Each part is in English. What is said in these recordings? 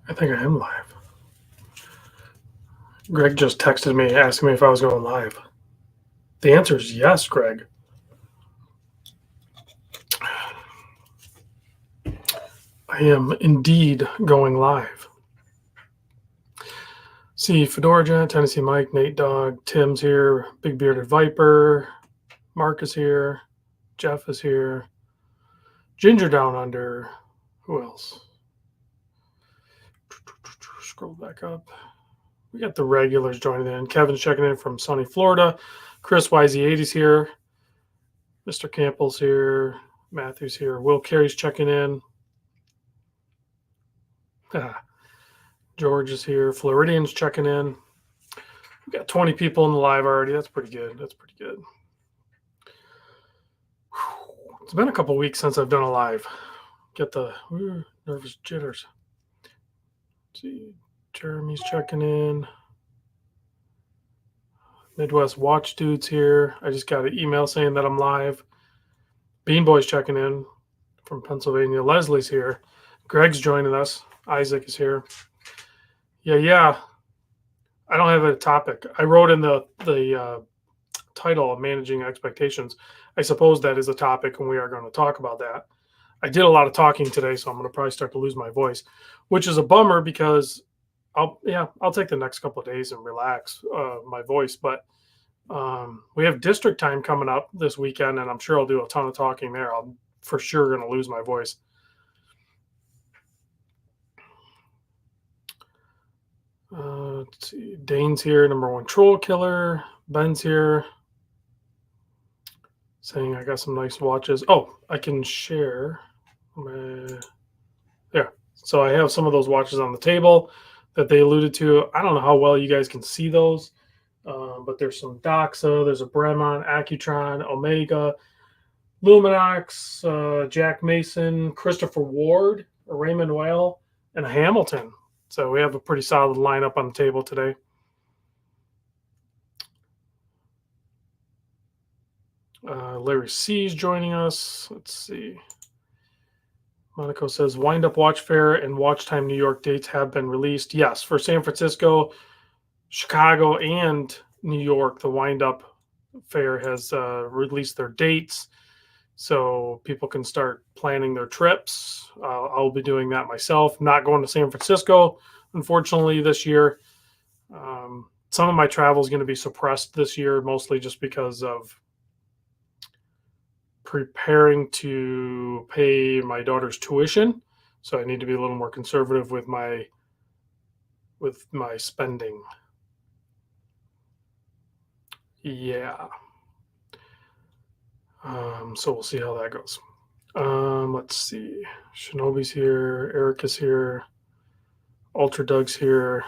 I think I am live. Greg just texted me asking me if I was going live. The answer is yes, Greg. I am indeed going live. See, Fedora Jet, Tennessee Mike, Nate Dog, Tim's here, Big Bearded Viper, Mark is here, Jeff is here, Ginger Down Under. Who else? Scroll back up. We got the regulars joining in. Kevin's checking in from sunny Florida. Chris YZ80's here. Mr. Campbell's here. Matthew's here. Will Carey's checking in. George is here. Floridian's checking in. We got 20 people in the live already. That's pretty good. It's been a couple weeks since I've done a live. Get the nervous jitters. Let's see, Jeremy's checking in. Midwest Watch Dude's here. I just got an email saying that I'm live. Bean Boy's checking in from Pennsylvania. Leslie's here. Greg's joining us. Isaac is here. Yeah. I don't have a topic. I wrote in the title of Managing Expectations. I suppose that is a topic, and we are going to talk about that. I did a lot of talking today, so I'm going to probably start to lose my voice, which is a bummer because I'll take the next couple of days and relax my voice. But we have district time coming up this weekend, and I'm sure I'll do a ton of talking there. I'm for sure going to lose my voice. Let's see. Dane's here, number one troll killer. Ben's here, saying I got some nice watches. Oh, I can share. There. So I have some of those watches on the table that they alluded to. I don't know how well you guys can see those, but there's some Doxa, there's a Bremont, Accutron, Omega, Luminox, Jack Mason, Christopher Ward, a Raymond Whale, and a Hamilton. So we have a pretty solid lineup on the table today. Larry C is joining us. Let's see. Monaco says Wind Up Watch Fair and Watch Time New York dates have been released. Yes, for San Francisco, Chicago, and New York, the Wind Up Fair has released their dates, so people can start planning their trips. I'll be doing that myself. Not going to San Francisco, unfortunately, this year. Some of my travel is going to be suppressed this year, mostly just because of preparing to pay my daughter's tuition, so I need to be a little more conservative with my spending. Yeah. So we'll see how that goes. Let's see. Shinobi's here. Eric is here. Ultra Doug's here.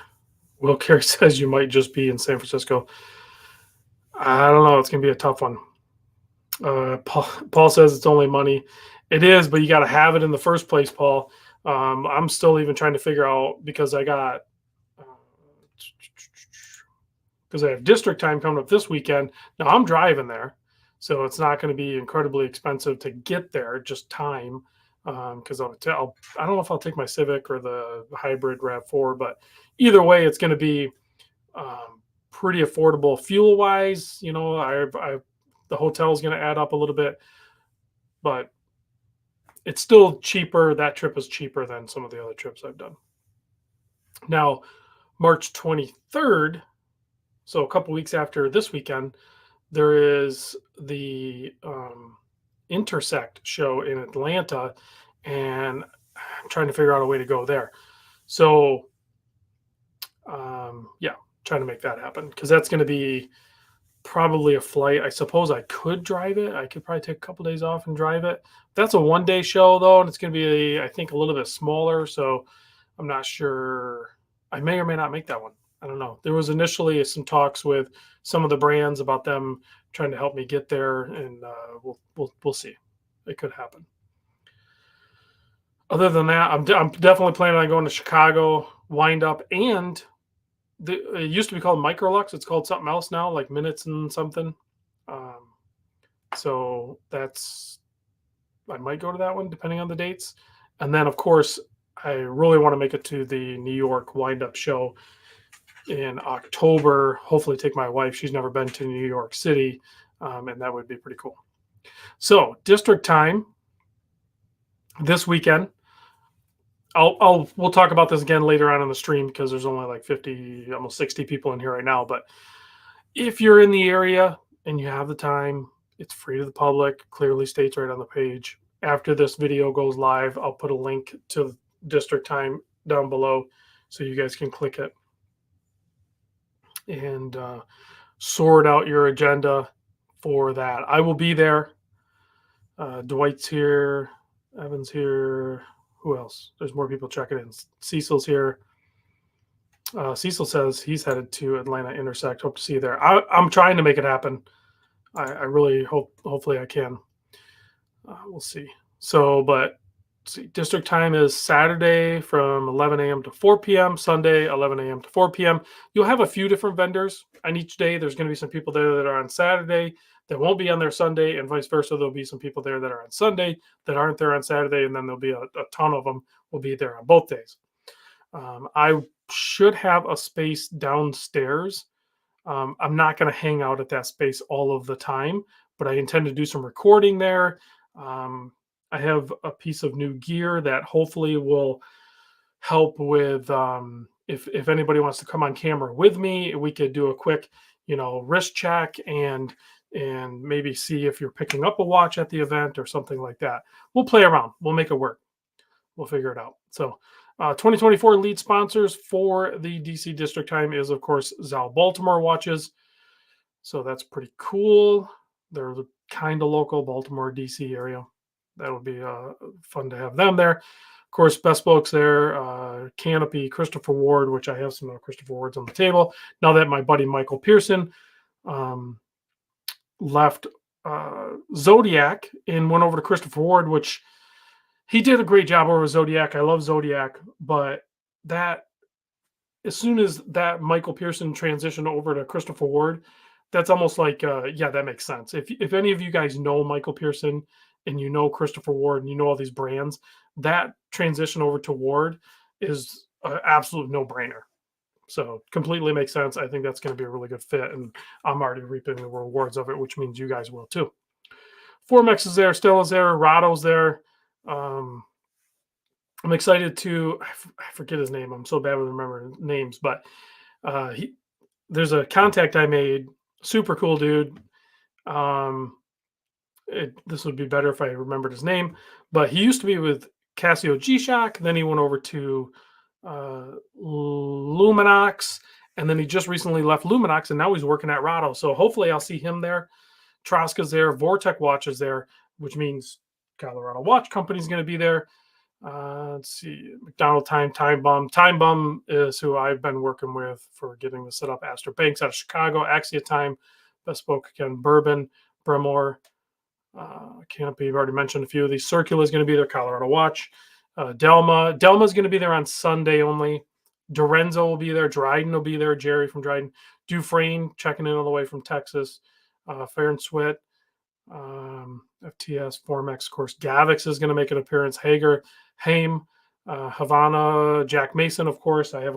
Will Carey says you might just be in San Francisco. I don't know. It's going to be a tough one. Paul says it's only money. It is, but you got to have it in the first place, Paul. I'm still even trying to figure out because I have district time coming up this weekend. Now I'm driving there, so it's not going to be incredibly expensive to get there, just time. Because I don't know if I'll take my Civic or the hybrid RAV4, but either way, it's going to be pretty affordable fuel wise. You know, the hotel is going to add up a little bit, but it's still cheaper. That trip is cheaper than some of the other trips I've done. Now, March 23rd, so a couple weeks after this weekend, there is the Intersect show in Atlanta, and I'm trying to figure out a way to go there. So, trying to make that happen because that's going to be probably a flight. I suppose I could drive it. I could probably take a couple days off and drive it. That's a one-day show, though, and it's going to be, I think, a little bit smaller, so I'm not sure. I may or may not make that one. I don't know. There was initially some talks with some of the brands about them trying to help me get there, and we'll see. It could happen. Other than that, I'm definitely planning on going to Chicago, Wind Up, and it used to be called Microlux. It's called something else now, like Minutes and something. So I might go to that one depending on the dates. And then, of course, I really want to make it to the New York wind up show in October. Hopefully, take my wife. She's never been to New York City, and that would be pretty cool. So, district time this weekend. We'll talk about this again later on in the stream because there's only like 50, almost 60 people in here right now. But if you're in the area and you have the time, it's free to the public. Clearly states right on the page. After this video goes live, I'll put a link to district time down below so you guys can click it and sort out your agenda for that. I will be there. Dwight's here, Evan's here. Who else? There's more people checking in. Cecil's here. Cecil says he's headed to Atlanta Intersect. Hope to see you there. I'm trying to make it happen. I really hopefully I can. We'll see. So, but see, district time is Saturday from 11 a.m. to 4 p.m., Sunday 11 a.m. to 4 p.m. You'll have a few different vendors on each day. There's going to be some people there that are on Saturday that won't be on their Sunday, and vice versa. There'll be some people there that are on Sunday that aren't there on Saturday, and then there'll be a ton of them will be there on both days. I should have a space downstairs. I'm not going to hang out at that space all of the time, but I intend to do some recording there. I have a piece of new gear that hopefully will help with if anybody wants to come on camera with me, we could do a quick, wrist check and maybe see if you're picking up a watch at the event or something like that. We'll play around. We'll make it work. We'll figure it out. So 2024 lead sponsors for the DC District Time is, of course, Zal Baltimore watches. So that's pretty cool. They're kind of local, Baltimore, DC area. That would be fun to have them there. Of course, Best Books there, Canopy, Christopher Ward, which I have some Christopher Wards on the table. Now that my buddy Michael Pearson left Zodiac and went over to Christopher Ward, which he did a great job over Zodiac. I love Zodiac, but that as soon as that Michael Pearson transitioned over to Christopher Ward, that's almost like, yeah, that makes sense. If any of you guys know Michael Pearson and you know Christopher Ward and you know all these brands, that transition over to Ward is an absolute no-brainer. So completely makes sense. I think that's going to be a really good fit, and I'm already reaping the rewards of it, which means you guys will too. Formex is there, Stella's there, Rado's there. I'm excited to, I forget his name. I'm so bad with remembering names, but there's a contact I made. Super cool dude. This would be better if I remembered his name, but he used to be with Casio G-Shock. Then he went over to Luminox, and then he just recently left Luminox, and now he's working at Rado. So hopefully I'll see him there. Troska's there. Vortec Watch is there, which means Colorado Watch Company is going to be there. Let's see, McDonald Time Bum. Time Bum is who I've been working with for getting this set up. Astor Banks out of Chicago. Axia Time, Bespoke again, Bourbon, Bremore, Canopy. I've already mentioned a few of these. Circula is going to be there. Colorado Watch. Delma is going to be there on Sunday only. Dorenzo will be there. Dryden will be there. Jerry from Dryden. Dufresne checking in all the way from Texas. Fair and Sweat. FTS, Formex, of course. Gavix is going to make an appearance. Hager, Haim, Havana, Jack Mason, of course. I have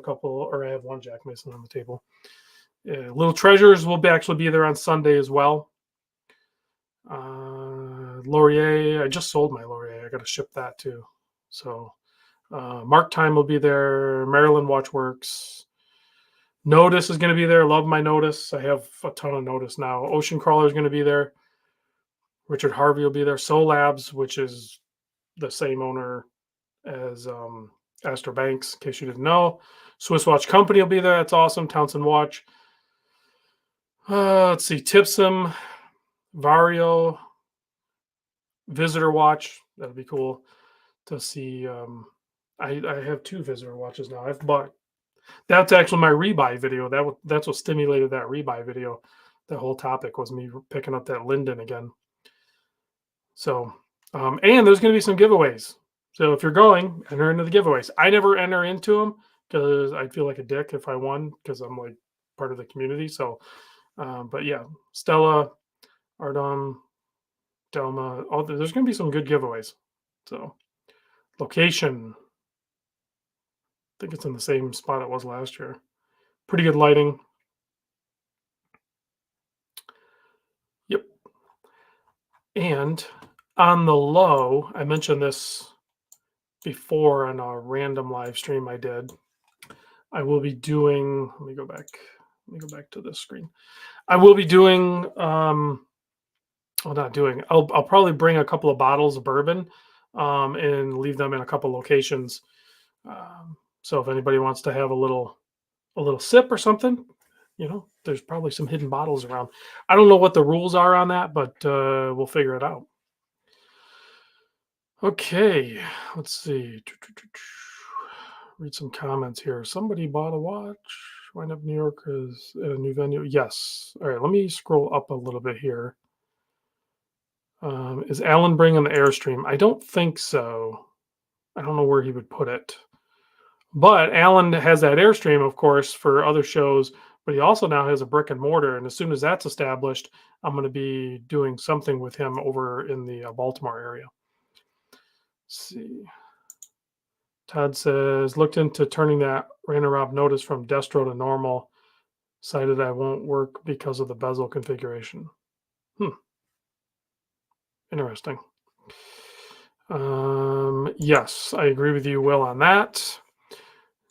one Jack Mason on the table. Little Treasures will actually be there on Sunday as well. Laurier, I just sold my Laurier. I got to ship that too. So Mark Time will be there. Maryland Watchworks. Notice is going to be there. Love my Notice. I have a ton of Notice now. Ocean Crawler is going to be there. Richard Harvey will be there. Soul Labs, which is the same owner as Astor Banks, in case you didn't know. Swiss Watch Company will be there. That's awesome. Townsend Watch. Let's see. Tipsum, Vario, Visitor Watch. That'd be cool to see. I have 2 Visitor Watches now. I've bought. That's actually my rebuy video. That's what stimulated that rebuy video. The whole topic was me picking up that Linden again. So, and there's going to be some giveaways. So if you're going, enter into the giveaways. I never enter into them because I'd feel like a dick if I won because I'm like part of the community. So, but yeah, Stella, Ardom, Delma, there's going to be some good giveaways. So, location. think it's in the same spot it was last year. Pretty good lighting. Yep. And on the low, I mentioned this before on a random live stream I did. I will be doing, let me go back. Let me go back to this screen. I will be doing, well, not doing, I'll probably bring a couple of bottles of bourbon and leave them in a couple locations. So if anybody wants to have a little sip or something, there's probably some hidden bottles around. I don't know what the rules are on that, but we'll figure it out. Okay, let's see. Read some comments here. Somebody bought a watch. Wind Up New York is at a new venue. Yes. All right, let me scroll up a little bit here. Is Alan bringing the Airstream? I don't think so. I don't know where he would put it. But Alan has that Airstream, of course, for other shows, but he also now has a brick and mortar. And as soon as that's established, I'm going to be doing something with him over in the Baltimore area. Let's see. Todd says, looked into turning that Random Rob notice from destro to normal. Cited I won't work because of the bezel configuration. Interesting. Yes, I agree with you, Will, on that.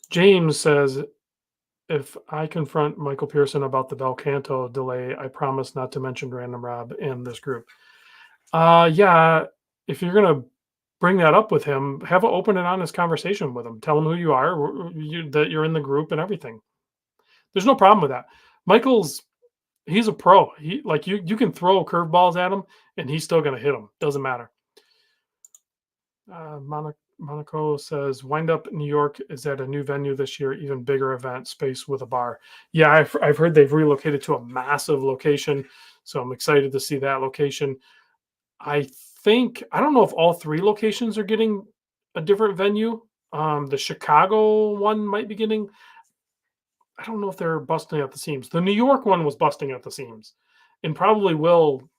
James says, if I confront Michael Pearson about the Bel Canto delay, I promise not to mention Random Rob in this group. Yeah, if you're going to bring that up with him, have an open and honest conversation with him. Tell him who you are, that you're in the group and everything. There's no problem with that. He's a pro. He like you can throw curveballs at him and he's still going to hit them. Doesn't matter. Monaco says, Wind Up New York is at a new venue this year, even bigger event space with a bar. Yeah, I've heard they've relocated to a massive location, so I'm excited to see that location. I don't know if all three locations are getting a different venue. The Chicago one might be getting, I don't know if they're busting at the seams. The New York one was busting at the seams and probably will,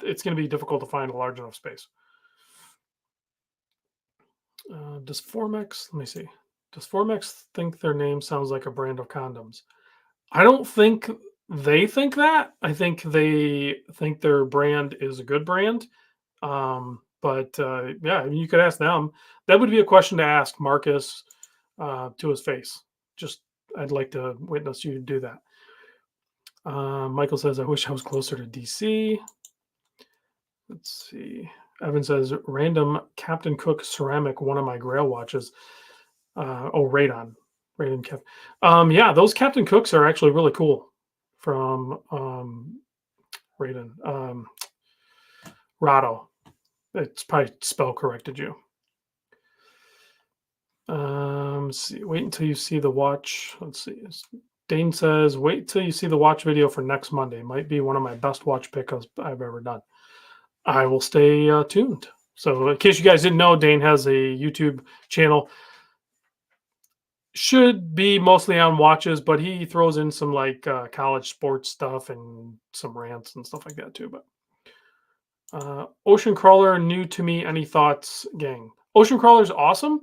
it's going to be difficult to find a large enough space. Does Formex, let me see. Does Formex think their name sounds like a brand of condoms? I don't think they think that. I think they think their brand is a good brand. But yeah, I mean, you could ask them. That would be a question to ask Marcus to his face. Just, I'd like to witness you do that. Michael says, I wish I was closer to DC. Let's see. Evan says, random Captain Cook ceramic, one of my Grail watches. Radon Kev. Yeah, those Captain Cooks are actually really cool from Radon. Rado. It's probably spell corrected you. Let's see. Wait until you see the watch. Let's see. Dane says, wait till you see the watch video for next Monday. Might be one of my best watch pickups I've ever done. I will stay tuned. So in case you guys didn't know, Dane has a YouTube channel. Should be mostly on watches, but he throws in some college sports stuff and some rants and stuff like that too. But Ocean Crawler, new to me. Any thoughts, gang? Ocean Crawler is awesome.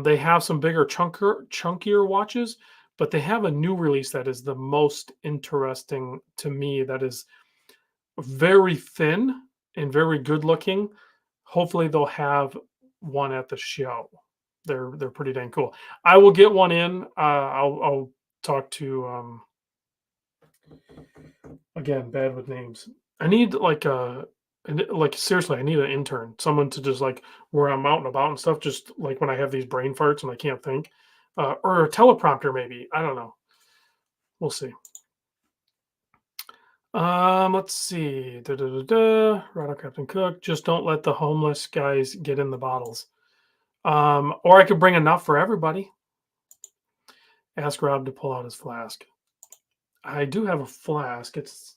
They have some bigger, chunkier watches, but they have a new release that is the most interesting to me. That is very thin and very good looking. Hopefully they'll have one at the show. They're pretty dang cool. I will get one in. I'll talk to again, bad with names. I need seriously, I need an intern, someone to just where I'm out and about and stuff, just like when I have these brain farts and I can't think, or a teleprompter maybe. I don't know. We'll see. Let's see. Rado Captain Cook. Just don't let the homeless guys get in the bottles. Or I could bring enough for everybody. Ask Rob to pull out his flask. I do have a flask. It's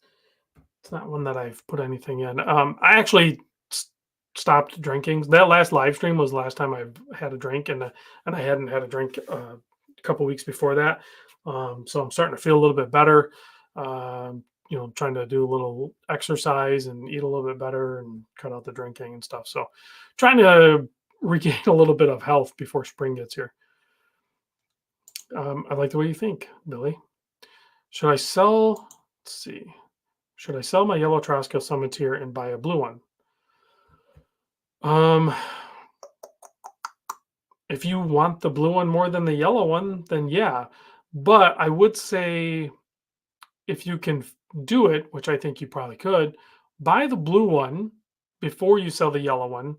not one that I've put anything in. I actually stopped drinking. That last live stream was the last time I've had a drink, and I hadn't had a drink a couple weeks before that. So I'm starting to feel a little bit better. Trying to do a little exercise and eat a little bit better and cut out the drinking and stuff. So trying to regain a little bit of health before spring gets here. I like the way you think, Billy. Should I sell? Let's see. Should I sell my yellow Trosco Summiteer and buy a blue one? Um, if you want the blue one more than the yellow one, then yeah. But I would say if you can do it, which I think you probably could, buy the blue one before you sell the yellow one,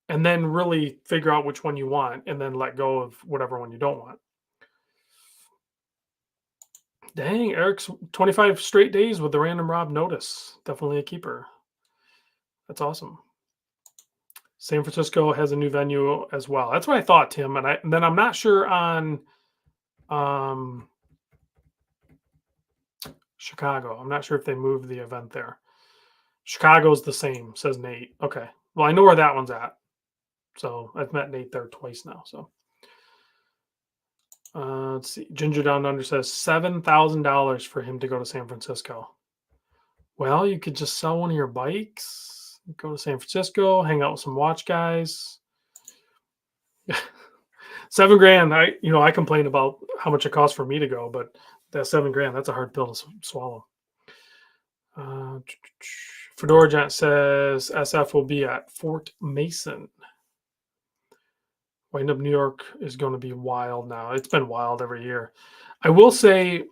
and then really figure out which one you want, and then let go of whatever one you don't want. Dang, Eric's 25 straight days with the random Rob notice. Definitely a keeper. That's awesome. San Francisco has a new venue as well. That's what I thought, Tim. And then I'm not sure on um, Chicago. I'm not sure if they moved the event there. Chicago's the same, says Nate. Okay. Well, I know where that one's at. So I've met Nate there twice now. So let's see. Ginger Down Under says $7,000 for him to go to San Francisco. Well, you could just sell one of your bikes, go to San Francisco, hang out with some watch guys. $7,000. I complain about how much it costs for me to go, but that $7,000, that's a hard pill to swallow. Fedora Giant says SF will be at Fort Mason. Wind Up New York is going to be wild now. It's been wild every year. I will say,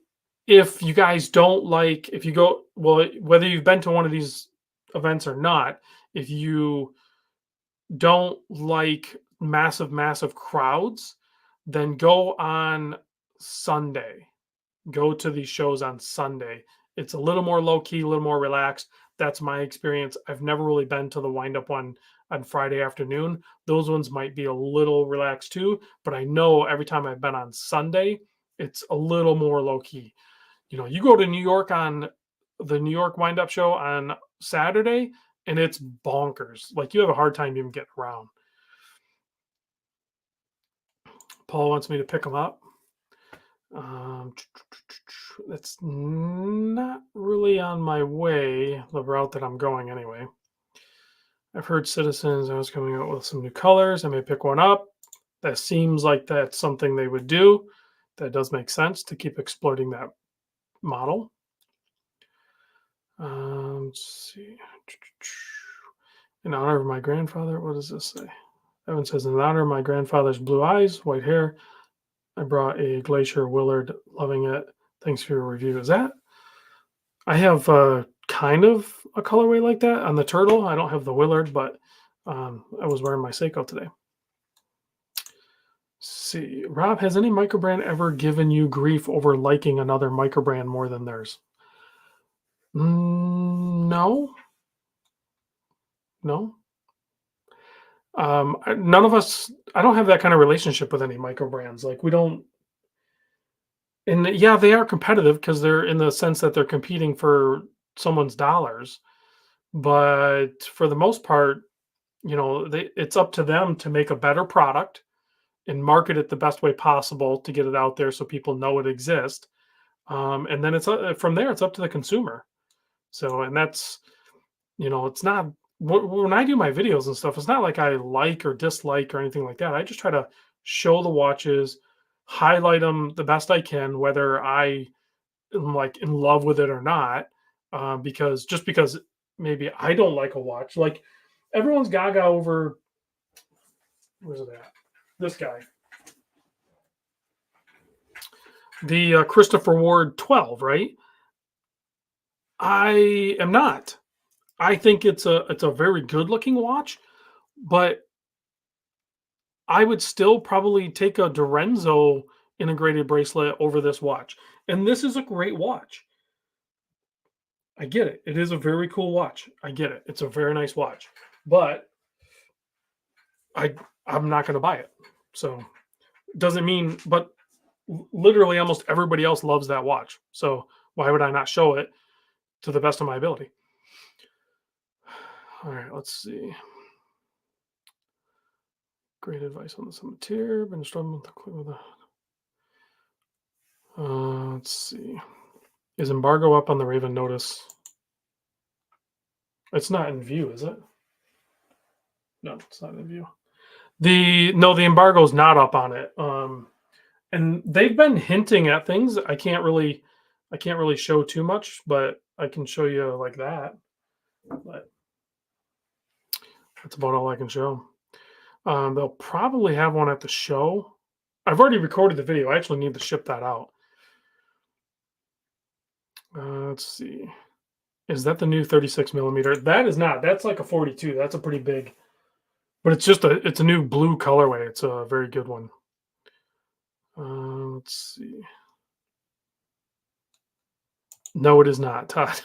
if you guys don't like, if you go, well, whether you've been to one of these events or not, if you don't like massive crowds, then go on Sunday. Go to these shows on Sunday. It's a little more low key, a little more relaxed. That's my experience. I've never really been to the wind up one on Friday afternoon. Those ones might be a little relaxed too, but I know every time I've been on Sunday, it's a little more low key. You go to New York on the New York wind up show on Saturday, and it's bonkers. Like, you have a hard time even getting around. Paul wants me to pick them up. That's not really on my way, the route that I'm going anyway. I've heard Citizens I was coming out with some new colors. I may pick one up. That seems like that's something they would do. That does make sense to keep exploiting that model. Let's see. In honor of my grandfather, what does this say? Evan says, in honor of my grandfather's blue eyes, white hair, I brought a Glacier Willard, loving it. Thanks for your review. Is that? I have kind of a colorway like that on the Turtle. I don't have the Willard, but I was wearing my Seiko today. Let's see, Rob, has any microbrand ever given you grief over liking another microbrand more than theirs? No. None of us. I don't have that kind of relationship with any microbrands. Like, we don't. And yeah, they are competitive because they're, in the sense that they're competing for someone's dollars. But for the most part, it's up to them to make a better product and market it the best way possible to get it out there so people know it exists. And then it's from there, it's up to the consumer. So, and that's, it's not, when I do my videos and stuff, it's not like I like or dislike or anything like that. I just try to show the watches, highlight them the best I can, whether I am like in love with it or not. Because maybe I don't like a watch, like everyone's gaga over, where's it at? This guy, the Christopher Ward 12, right? I am not. I think it's a very good looking watch, but I would still probably take a Dorenzo integrated bracelet over this watch. And this is a great watch. I get it. It is a very cool watch. I get it. It's a very nice watch. But I'm not going to buy it. So doesn't mean, but literally almost everybody else loves that watch. So why would I not show it to the best of my ability? All right, let's see. Great advice on the Summiteer. Been struggling to clear with that. Let's see. Is embargo up on the Raven notice? It's not in view, is it? No, it's not in view. The embargo is not up on it. And they've been hinting at things. I can't really show too much, but I can show you like that. But that's about all I can show. They'll probably have one at the show. I've already recorded the video. I actually need to ship that out. Let's see. Is that the new 36 millimeter? That is not. That's like a 42. That's a pretty big, but it's a new blue colorway. It's a very good one. Let's see. No, it is not, Todd.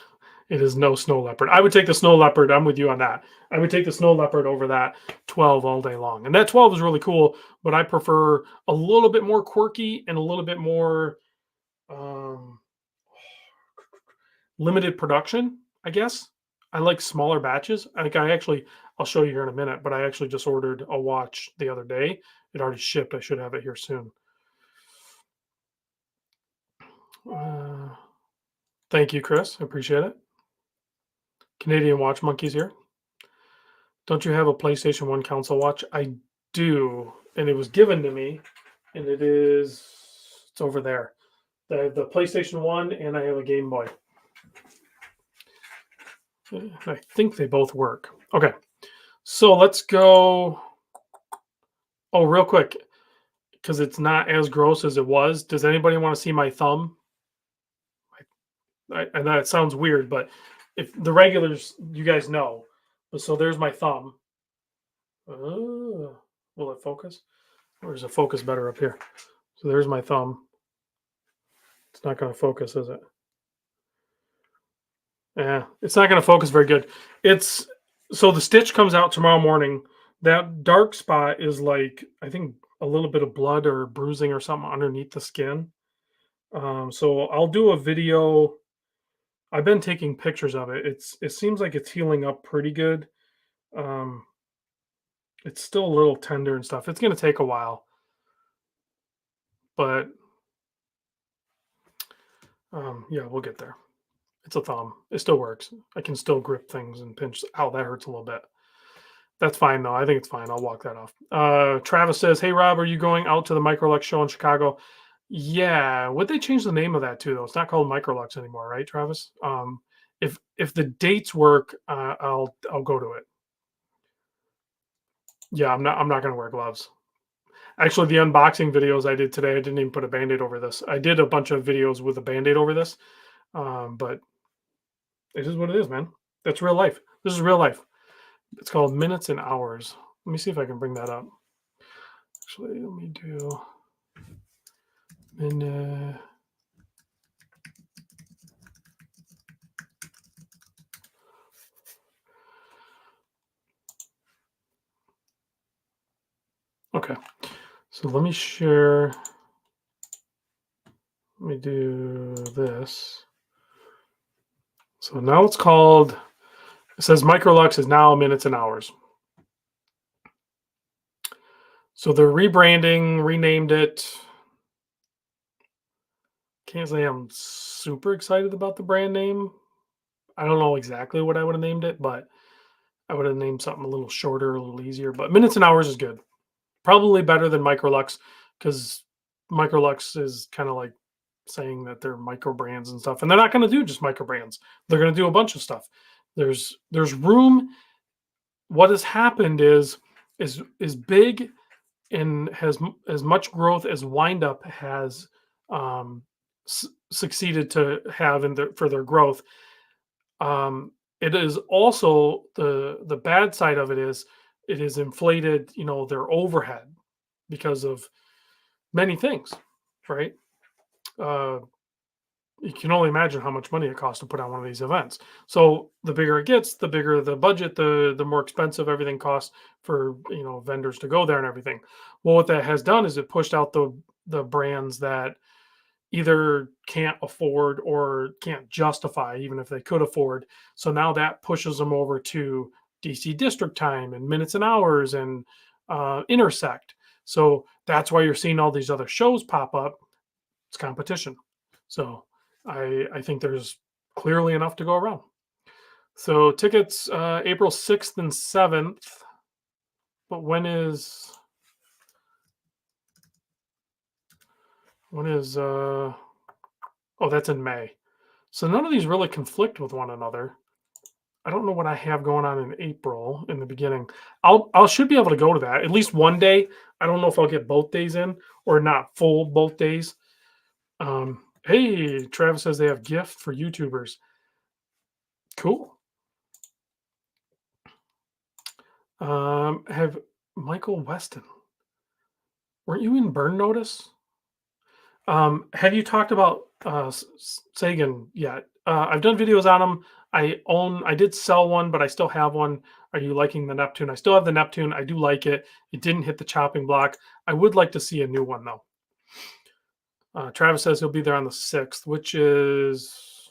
It is no snow leopard. I would take the snow leopard. I'm with you on that. I would take the snow leopard over that 12 all day long. And that 12 is really cool, but I prefer a little bit more quirky and a little bit more um, limited production, I guess. I like smaller batches. I'll show you here in a minute, but I actually just ordered a watch the other day. It already shipped. I should have it here soon. Uh, Thank you, Chris. I appreciate it. Canadian Watch Monkeys here. Don't you have a PlayStation 1 console watch? I do, and it was given to me, and it's over there. The PlayStation 1, and I have a Game Boy. I think they both work. Okay, so let's go. Oh, real quick, because it's not as gross as it was. Does anybody want to see my thumb? I know it sounds weird, but if the regulars, you guys know. But so there's my thumb. Will it focus? Or is it focus better up here? So there's my thumb. It's not going to focus, is it? Yeah, it's not going to focus very good. It's so the stitch comes out tomorrow morning. That dark spot is like, I think, a little bit of blood or bruising or something underneath the skin. So I'll do a video. I've been taking pictures of it. It seems like it's healing up pretty good. Um, it's still a little tender and stuff. It's going to take a while, but yeah, we'll get there. It's a thumb. It still works. I can still grip things and pinch. Ow, that hurts a little bit. That's fine though. I think it's fine. I'll walk that off. Travis says, "Hey Rob, are you going out to the Microlux show in Chicago?" Yeah. Would they change the name of that too though? It's not called Microlux anymore, right, Travis? If the dates work, I'll go to it. Yeah, I'm not gonna wear gloves. Actually, the unboxing videos I did today, I didn't even put a band-aid over this. I did a bunch of videos with a band-aid over this, but it is what it is, man. That's real life. This is real life. It's called minutes and hours. Let me see if I can bring that up. Actually, let me do minute. Okay, so let me share. Let me do this. So now it's called. It says Microlux is now minutes and hours. So they're rebranding, renamed it. Can't say I'm super excited about the brand name. I don't know exactly what I would have named it, but I would have named something a little shorter, a little easier. But minutes and hours is good. Probably better than Microlux because Microlux is kind of like saying that they're micro brands and stuff, and they're not going to do just micro brands. They're going to do a bunch of stuff. There's room. What has happened is big and has as much growth as Windup has um, succeeded to have for their growth. It is also the bad side of it is it has inflated, their overhead because of many things, right? Uh, you can only imagine how much money it costs to put on one of these events. So the bigger it gets, the bigger the budget, the more expensive everything costs for vendors to go there and everything. Well, what that has done is it pushed out the brands that either can't afford or can't justify, even if they could afford. So now that pushes them over to DC District Time and Minutes and Hours and Intersect. So that's why you're seeing all these other shows pop up. It's competition. So I think there's clearly enough to go around. So tickets April 6th and 7th. But when is When is oh, that's in May. So none of these really conflict with one another. I don't know what I have going on in April in the beginning. I should be able to go to that at least one day. I don't know if I'll get both days in or not full both days. Hey, Travis says they have gift for YouTubers. Cool. Have Michael Weston. Weren't you in Burn Notice? Have you talked about Sagan yet? I've done videos on him. I did sell one, but I still have one. Are you liking the Neptune? I still have the Neptune. I do like it. It didn't hit the chopping block. I would like to see a new one though. Travis says he'll be there on the 6th, which is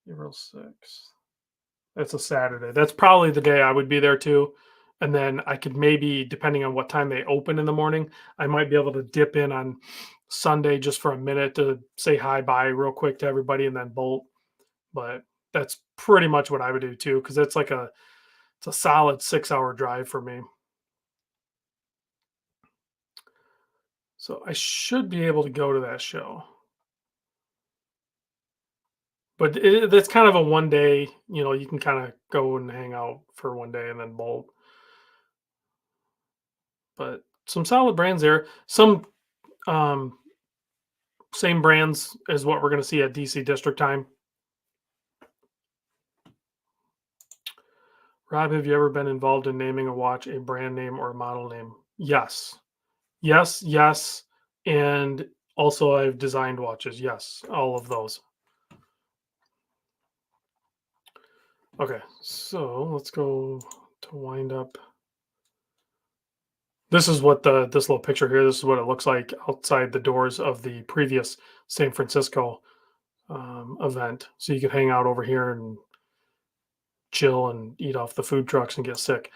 April 6th. That's a Saturday. That's probably the day I would be there too. And then I could maybe, depending on what time they open in the morning, I might be able to dip in on Sunday just for a minute to say hi, bye real quick to everybody and then bolt. But that's pretty much what I would do too, because it's a solid 6 hour drive for me. So I should be able to go to that show. But that's kind of a one day, you can kind of go and hang out for one day and then bolt. But some solid brands there. Some um, same brands as what we're going to see at DC District Time. Rob, have you ever been involved in naming a watch a brand name or a model name? Yes. Yes, yes. And also I've designed watches. Yes, all of those. Okay, so let's go to wind up. This is what this little picture here, this is what it looks like outside the doors of the previous San Francisco event. So you could hang out over here and chill and eat off the food trucks and get sick.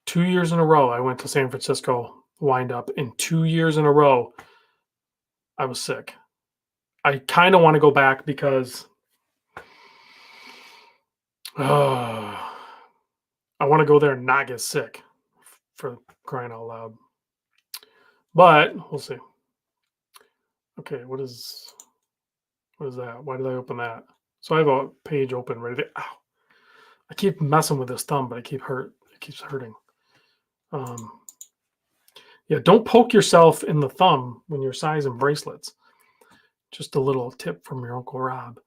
2 years in a row, I went to San Francisco wind up. In 2 years in a row, I was sick. I kind of want to go back because I want to go there and not get sick for crying out loud. But we'll see. Okay, what is that? Why did I open that? So I have a page open ready to. Ow! I keep messing with this thumb, but it keeps hurting. Yeah, don't poke yourself in the thumb when you're sizing bracelets. Just a little tip from your Uncle Rob.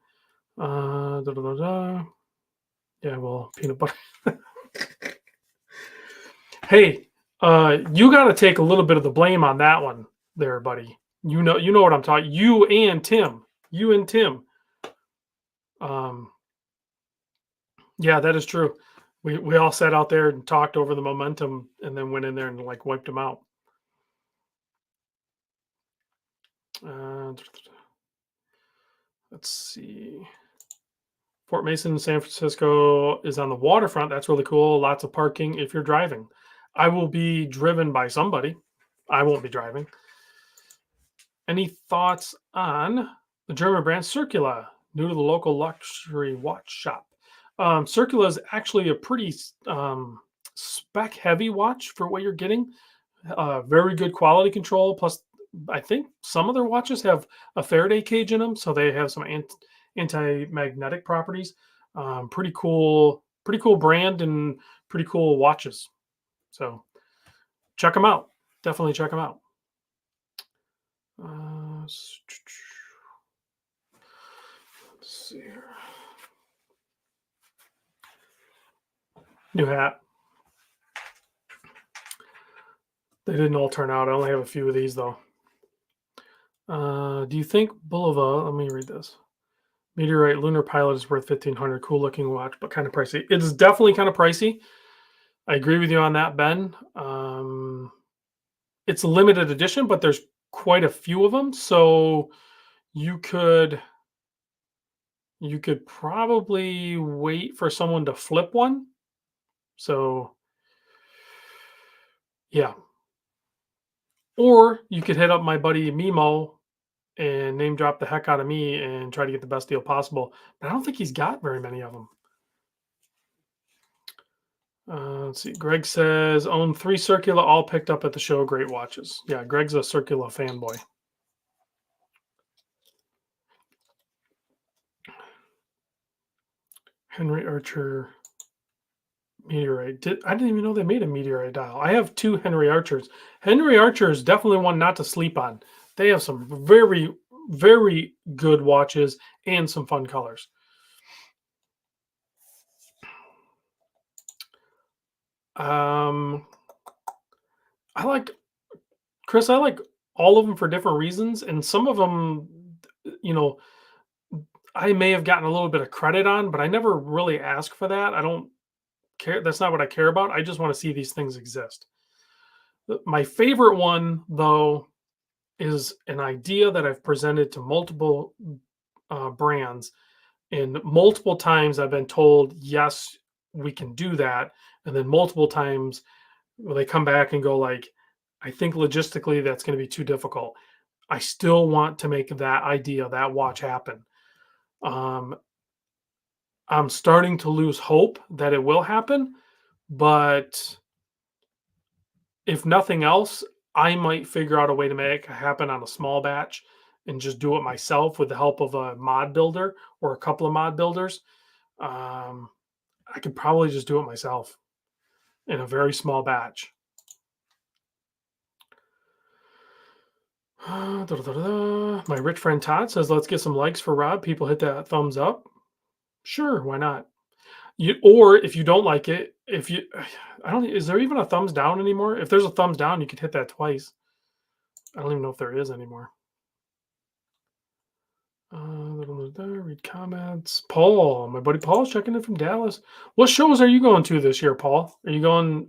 Da, da, da, da. Yeah, well, peanut butter. Hey, you got to take a little bit of the blame on that one, there, buddy. You know what I'm talking. You and Tim. Um, yeah, that is true. We all sat out there and talked over the momentum, and then went in there and like wiped them out. Uh, let's see. Fort Mason, San Francisco is on the waterfront. That's really cool. Lots of parking if you're driving. I will be driven by somebody. I won't be driving. Any thoughts on the German brand Circula, new to the local luxury watch shop? Circula is actually a pretty spec heavy watch for what you're getting. Very good quality control. Plus, I think some of their watches have a Faraday cage in them, so they have some anti-magnetic properties. Pretty cool brand and pretty cool watches. So check them out. Definitely check them out. Let's see here. New hat. They didn't all turn out. I only have a few of these though. Do you think Bulova? Let me read this. Meteorite Lunar Pilot is worth 1,500. Cool looking watch, but kind of pricey. It is definitely kind of pricey. I agree with you on that, Ben. It's a limited edition, but there's quite a few of them, so you could probably wait for someone to flip one. So yeah. Or you could hit up my buddy Mimo and name drop the heck out of me and try to get the best deal possible. But I don't think he's got very many of them. Let's see. Greg says, own 3 Circula, all picked up at the show. Great watches. Yeah, Greg's a Circula fanboy. Henry Archer meteorite. I didn't even know they made a meteorite dial. I have two Henry Archers. Henry Archer is definitely one not to sleep on. They have some very, very good watches and some fun colors. I like Chris. I like all of them for different reasons, and some of them, you know, I may have gotten a little bit of credit on, but I never really ask for that. I don't care. That's not what I care about. I just want to see these things exist. My favorite one, though, is an idea that I've presented to multiple brands, and multiple times I've been told, yes, we can do that. And then multiple times they come back and go like, I think logistically that's going to be too difficult. I still want to make that idea, that watch happen. Um, I'm starting to lose hope that it will happen, but if nothing else, I might figure out a way to make it happen on a small batch and just do it myself with the help of a mod builder or a couple of mod builders. Um, I could probably just do it myself in a very small batch. My rich friend Todd says, let's get some likes for Rob. People hit that thumbs up. Sure, why not? Or if you don't like it, if you, I don't, is there even a thumbs down anymore? If there's a thumbs down, you could hit that twice. I don't even know if there is anymore. Read comments. Paul, my buddy Paul's checking in from Dallas. What shows are you going to this year, Paul? Are you going?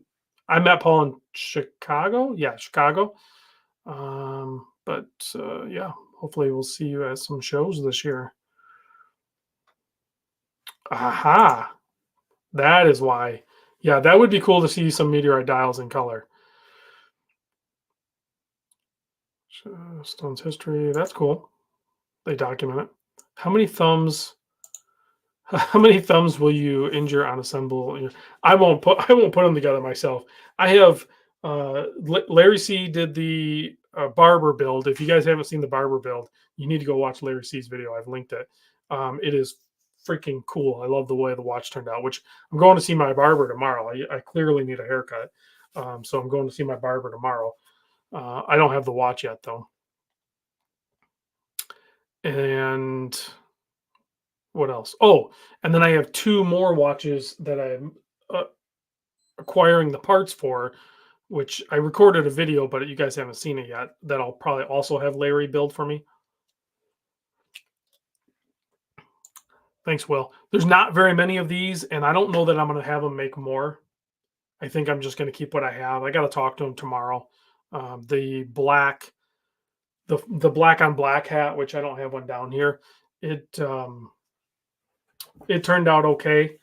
I met Paul in Chicago. Yeah, Chicago. But yeah, hopefully we'll see you at some shows this year. Aha, that is why. Yeah, that would be cool to see some meteorite dials in color. Stone's history. That's cool. They document it. How many thumbs? How many thumbs will you injure on assemble? I won't put them together myself. I have Larry C did the barber build. If you guys haven't seen the barber build, you need to go watch Larry C's video. I've linked it. It is freaking cool. I love the way the watch turned out. Which I'm going to see my barber tomorrow. I clearly need a haircut, so I'm going to see my barber tomorrow. I don't have the watch yet though. And what else? Oh, and then I have two more watches that I'm uh, acquiring the parts for, which I recorded a video, but you guys haven't seen it yet. That I'll probably also have Larry build for me. Thanks, Will. There's not very many of these, and I don't know that I'm going to have them make more. I think I'm just going to keep what I have. I got to talk to him tomorrow. The black, the black on black hat, which I don't have one down here. It turned out okay.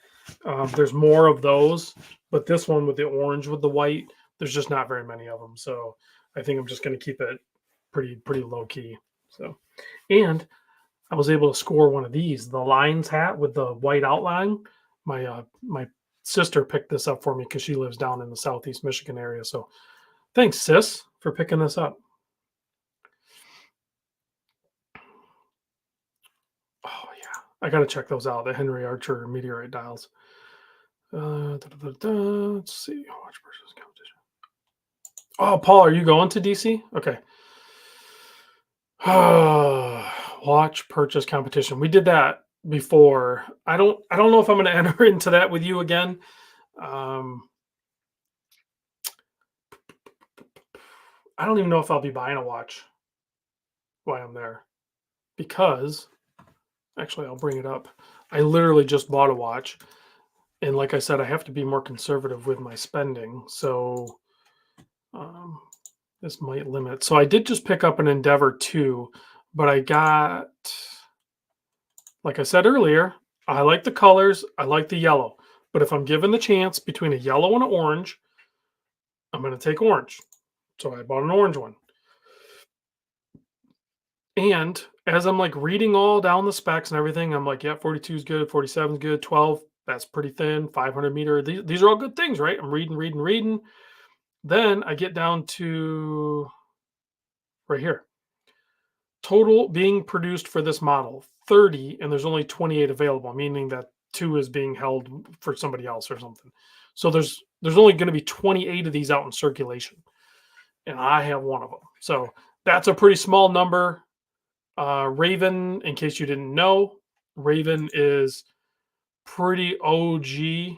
There's more of those, but this one with the orange with the white, there's just not very many of them. So I think I'm just going to keep it pretty low key. So, and I was able to score one of these, the Lions hat with the white outline. My sister picked this up for me because she lives down in the Southeast Michigan area. So thanks, sis, for picking this up. Oh yeah, I got to check those out. The Henry Archer meteorite dials. Let's see. Watch versus competition. Oh, Paul, are you going to DC? Okay. Watch purchase competition. We did that before. I don't know if I'm going to enter into that with you again. I don't even know if I'll be buying a watch while I'm there because actually I'll bring it up. I literally just bought a watch, and like I said, I have to be more conservative with my spending. So um, this might limit. So I did just pick up an Endeavor 2, but I got, like I said earlier, I like the colors. I like the yellow. But if I'm given the chance between a yellow and an orange, I'm going to take orange. So I bought an orange one. And as I'm like reading all down the specs and everything, I'm like, yeah, 42 is good, 47 is good, 12, that's pretty thin, 500 meter. These are all good things, right? I'm reading. Then I get down to right here. Total being produced for this model 30, and there's only 28 available, meaning that 2 is being held for somebody else or something. So there's only going to be 28 of these out in circulation, and I have one of them. So that's a pretty small number. Raven, in case you didn't know, Raven is pretty OG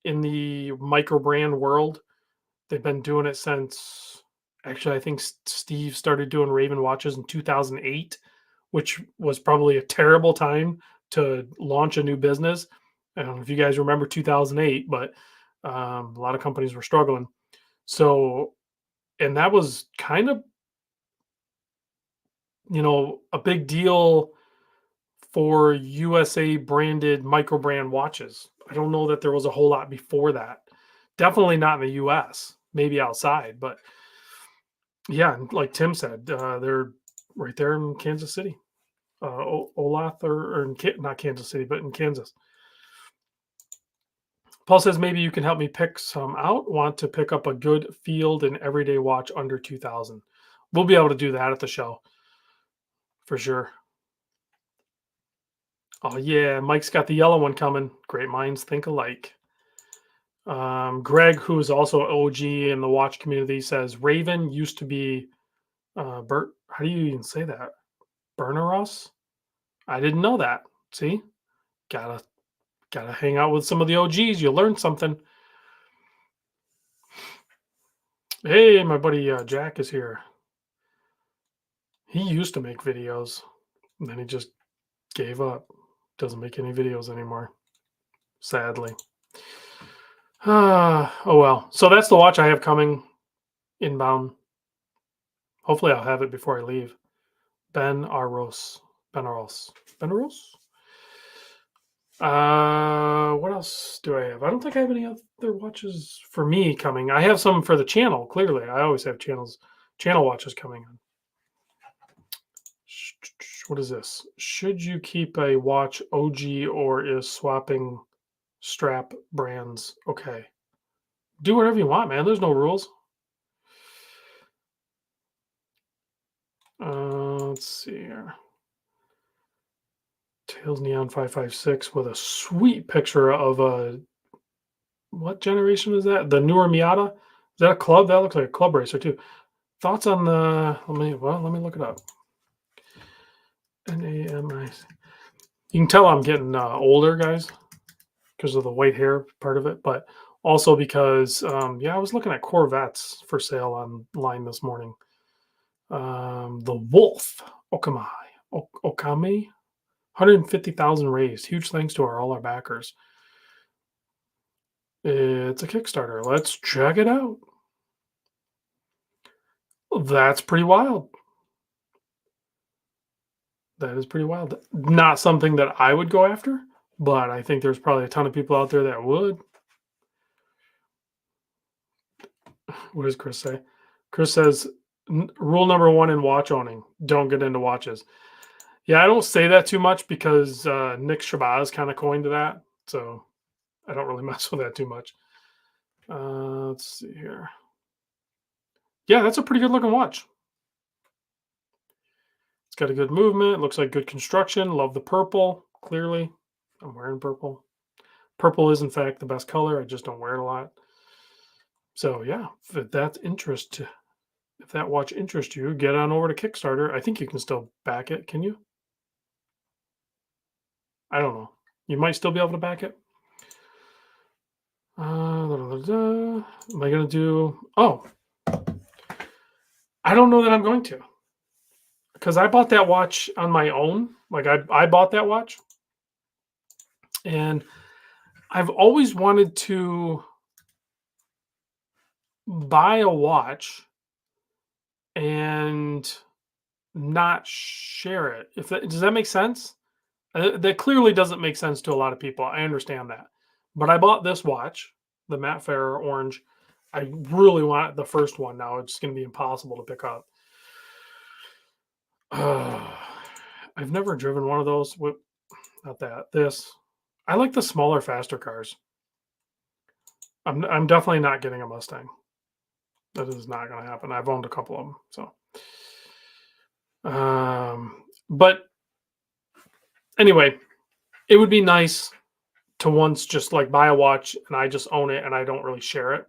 in the micro brand world. They've been doing it since, actually, I think Steve started doing Raven watches in 2008, which was probably a terrible time to launch a new business. I don't know if you guys remember 2008, but a lot of companies were struggling. So, and that was kind of, a big deal for USA branded micro brand watches. I don't know that there was a whole lot before that. Definitely not in the US, maybe outside, but yeah, like Tim said, they're right there in Kansas City, Olathe, or not Kansas City, but in Kansas. Paul says maybe you can help me pick some out. Want to pick up a good field and everyday watch under 2,000. We'll be able to do that at the show for sure. Oh yeah, Mike's got the yellow one coming. Great minds think alike. Greg, who is also OG in the watch community, says Raven used to be Bert. How do you even say that? Berneros? I didn't know that. See, gotta hang out with some of the OGs. You learn something. Hey, my buddy Jack is here. He used to make videos, and then he just gave up. Doesn't make any videos anymore, sadly. Oh well. So that's the watch I have coming inbound. Hopefully, I'll have it before I leave. Ben Aros. Benaros. Benaros? What else do I have? I don't think I have any other watches for me coming. I have some for the channel, clearly. I always have channel watches coming on. What is this? Should you keep a watch OG or is swapping strap brands okay? Do whatever you want, man. There's no rules. Let's see here. Tails Neon 556 with a sweet picture of a, what generation is that? The newer Miata? Is that a club? That looks like a club racer too. Thoughts on the, let me look it up. NAMI. You can tell I'm getting older, guys, because of the white hair part of it, but also because, I was looking at Corvettes for sale online this morning. The Wolf, Okami, 150,000 raised. Huge thanks to all our backers. It's a Kickstarter. Let's check it out. That's pretty wild. That is pretty wild. Not something that I would go after, but I think there's probably a ton of people out there that would. What does Chris say? Chris says, rule number 1 in watch owning, don't get into watches. Yeah, I don't say that too much because Nick Shabazz kind of coined that. So I don't really mess with that too much. Let's see here. Yeah, that's a pretty good looking watch. It's got a good movement. Looks like good construction. Love the purple, clearly. I'm wearing purple. Purple is, in fact, the best color. I just don't wear it a lot. So, yeah, if that watch interests you, get on over to Kickstarter. I think you can still back it. Can you? I don't know. You might still be able to back it. Am I going to do... Oh. I don't know that I'm going to. Because I bought that watch on my own. Like, I bought that watch. And I've always wanted to buy a watch and not share it. Does that make sense? That clearly doesn't make sense to a lot of people. I understand that. But I bought this watch, the Matte Fair Orange. I really want the first one now. It's going to be impossible to pick up. I've never driven one of those. Not that. This. I like the smaller, faster cars. I'm definitely not getting a Mustang. That is not going to happen. I've owned a couple of them. So, but anyway, it would be nice to once just like buy a watch and I just own it and I don't really share it.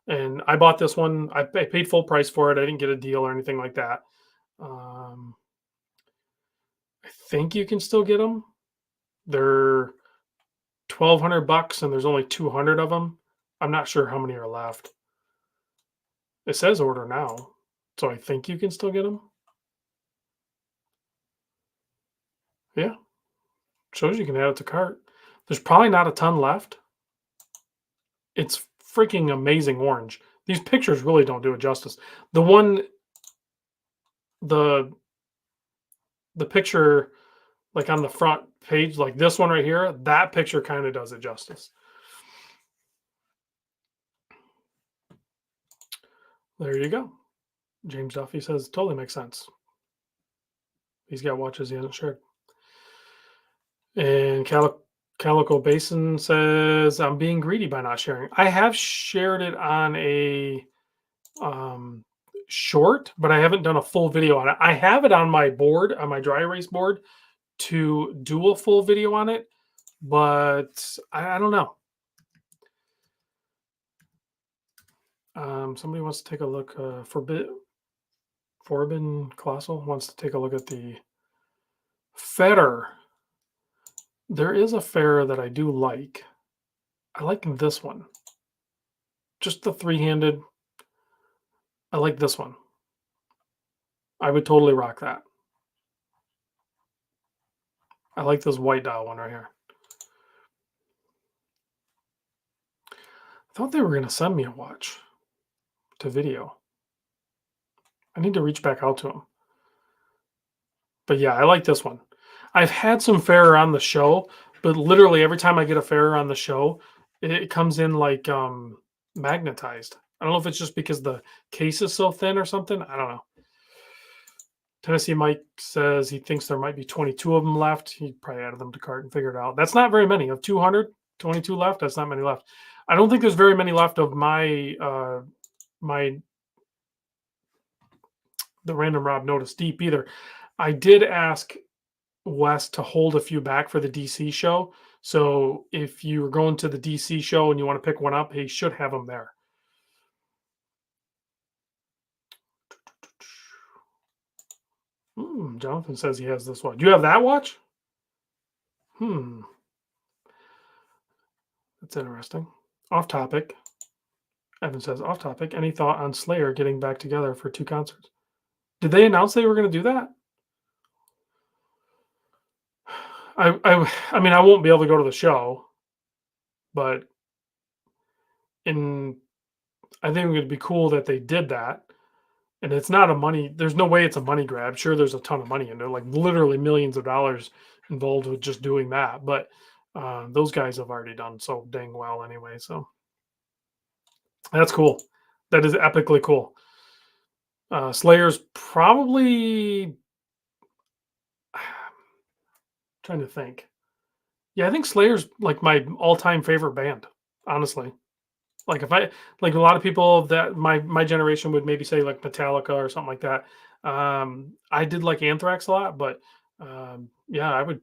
And I bought this one. I paid full price for it. I didn't get a deal or anything like that. Um, I think you can still get them. They're $1,200 and there's only 200 of them. I'm not sure how many are left. It says order now, so I think you can still get them. Yeah, shows you can add it to cart. There's probably not a ton left. It's freaking amazing orange. These pictures really don't do it justice. The one, the the picture like on the front page, like this one right here, that picture kind of does it justice. There you go. James Duffy says totally makes sense. He's got watches he hasn't shared. And Calico Basin says I'm being greedy by not sharing. I have shared it on a um, short, but I haven't done a full video on it. I have it on my board, on my dry erase board, to do a full video on it, but I don't know. Somebody wants to take a look. Forbin Colossal wants to take a look at the Fetter. There is a Fetter that I do like. I like this one. Just the three-handed. I like this one. I would totally rock that. I like this white dial one right here. I thought they were going to send me a watch to video. I need to reach back out to them. But yeah, I like this one. I've had some Ferrer on the show, but literally every time I get a Ferrer on the show, it comes in like magnetized. I don't know if it's just because the case is so thin or something. I don't know. Tennessee Mike says he thinks there might be 22 of them left. He probably added them to cart and figured it out. That's not very many. Of 200, 22 left. That's not many left. I don't think there's very many left of my the Random Rob Notice Deep either. I did ask Wes to hold a few back for the DC show. So if you're going to the DC show and you want to pick one up, he should have them there. Jonathan says he has this watch. Do you have that watch? That's interesting. Off topic. Evan says, off topic. Any thought on Slayer getting back together for 2 concerts? Did they announce they were going to do that? I mean, I won't be able to go to the show, but I think it would be cool that they did that. And it's not a money, there's no way it's a money grab. Sure, there's a ton of money in there, like literally millions of dollars involved with just doing that. But those guys have already done so dang well anyway. So that's cool. That is epically cool. Slayer's probably trying to think. Yeah, I think Slayer's like my all-time favorite band, honestly. Like if I like a lot of people that my generation would maybe say like Metallica or something like that. I did like Anthrax a lot, but yeah, I would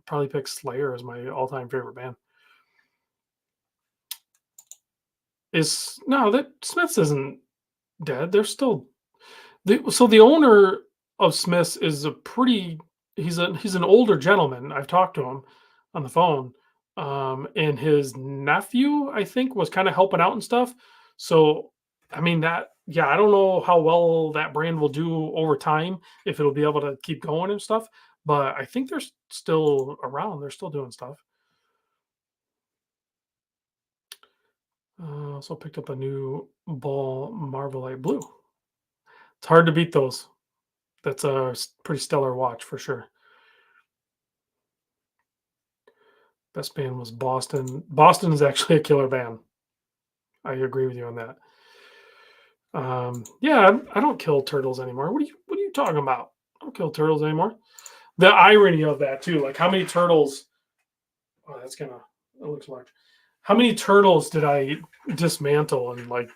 probably pick Slayer as my all-time favorite band. Is no, that Smiths isn't dead. They're still so the owner of Smiths is a pretty he's an older gentleman. I've talked to him on the phone. And his nephew, I think, was kind of helping out and stuff. So I mean that yeah, I don't know how well that brand will do over time, if it'll be able to keep going and stuff. But I think they're still around. They're still doing stuff. Also picked up a new ball Marvelite Blue. It's hard to beat those. That's a pretty stellar watch for sure. Best band was Boston. Boston is actually a killer band. I agree with you on that. Yeah, I don't kill turtles anymore. What are you talking about? I don't kill turtles anymore. The irony of that too, like how many turtles? Oh, that looks large. How many turtles did I dismantle and like?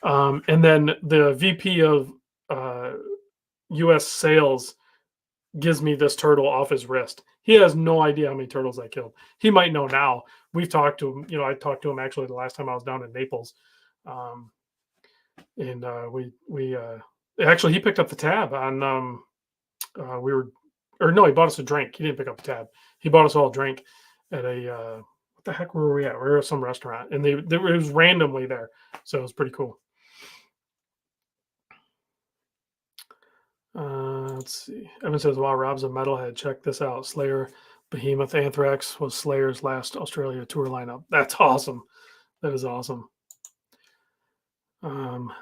And then the VP of U.S. sales gives me this turtle off his wrist. He has no idea how many turtles I killed. He might know now. We've talked to him. I talked to him actually the last time I was down in Naples, um, and we actually he picked up the tab on we were or no, he bought us a drink. He didn't pick up the tab. He bought us all a drink at a what the heck were we at? We were at some restaurant, and it was randomly there, so it was pretty cool. Let's see. Evan says, "Wow, Rob's a metalhead. Check this out. Slayer, Behemoth, Anthrax was Slayer's last Australia tour lineup. That's awesome. That is awesome." Um,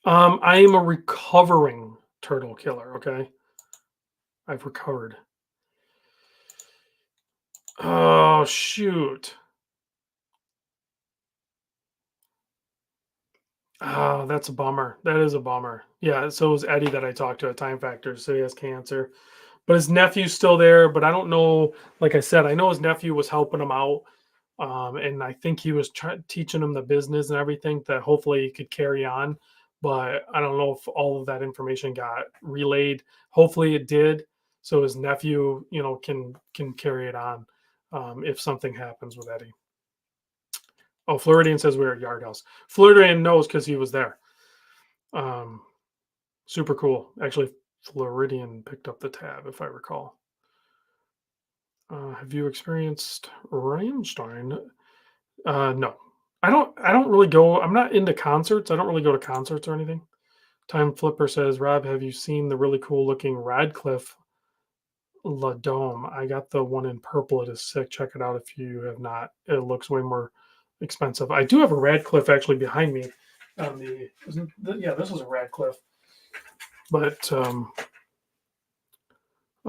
I am a recovering turtle killer. Okay, I've recovered. Oh shoot! Oh, that's a bummer. That is a bummer. Yeah. So it was Eddie that I talked to at Time Factor. So he has cancer. But his nephew's still there, but I don't know. Like I said, I know his nephew was helping him out, and I think he was teaching him the business and everything that hopefully he could carry on. But I don't know if all of that information got relayed. Hopefully it did, so his nephew, can carry it on if something happens with Eddie. Oh, Floridian says we were at Yard House. Floridian knows because he was there. Um, Super cool. Actually, Floridian picked up the tab, if I recall. Have you experienced rainstorm? No, I don't. I don't really go. I'm not into concerts. I don't really go to concerts or anything. Time Flipper says, Rob, have you seen the really cool looking Radcliffe La Dome? I got the one in purple. It is sick. Check it out if you have not. It looks way more expensive. I do have a Radcliffe actually behind me. Yeah, this is a Radcliffe, but I'll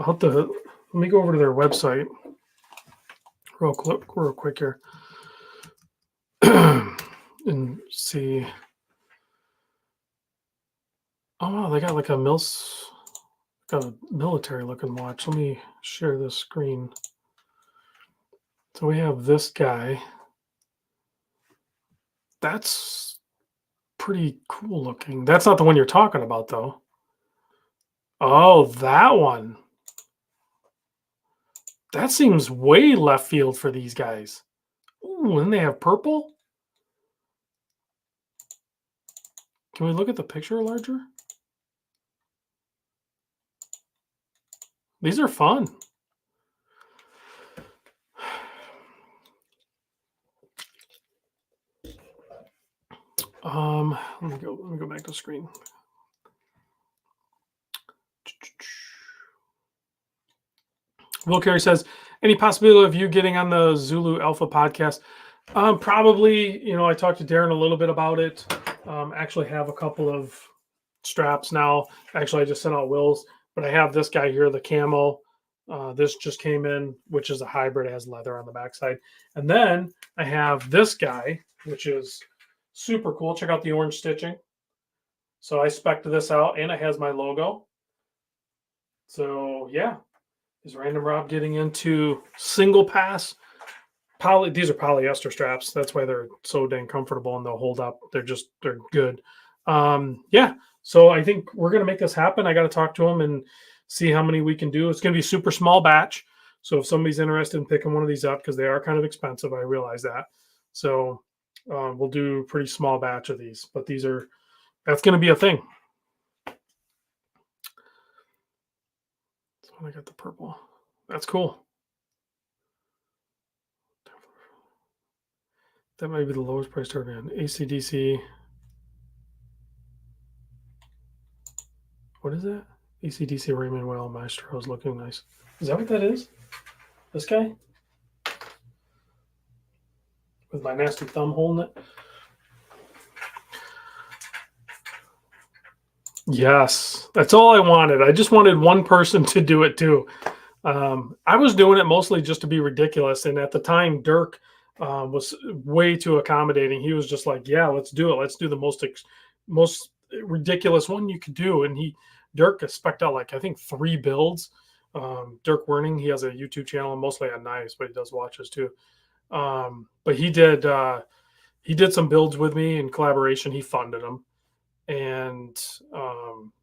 have to let me go over to their website real quick here and see. Oh wow, they got like got a military looking watch. Let me share this screen. So we have this guy. That's pretty cool looking. That's not the one you're talking about though. Oh, that one. That seems way left field for these guys. Ooh, and they have purple. Can we look at the picture larger? These are fun. Let me go back to the screen. Will Carey says, any possibility of you getting on the Zulu Alpha podcast? Probably. I talked to Darren a little bit about it. Actually have a couple of straps now. Actually, I just sent out Will's, but I have this guy here, the camo. This just came in, which is a hybrid. It has leather on the backside. And then I have this guy, which is super cool. Check out the orange stitching. So I spec'd this out, and it has my logo. So yeah, is Random Rob getting into single pass poly? These are polyester straps. That's why they're so dang comfortable and they'll hold up. They're good. Yeah. So I think we're gonna make this happen. I got to talk to them and see how many we can do. It's gonna be super small batch. So if somebody's interested in picking one of these up, because they are kind of expensive, I realize that. So we'll do a pretty small batch of these, but that's gonna be a thing. So I got the purple. That's cool. That might be the lowest price turbine. ACDC. What is that? ACDC Raymond Well Maestro is looking nice. Is that what that is? This guy? With my nasty thumb holding it? Yes. That's all I wanted. I just wanted one person to do it too. I was doing it mostly just to be ridiculous. And at the time, Dirk was way too accommodating. He was just like, yeah, let's do it. Let's do the most ridiculous one you could do. And Dirk spec'd out like, I think 3 builds. Dirk Werning, he has a YouTube channel, mostly on knives, but he does watches too. But he did some builds with me in collaboration. He funded them. and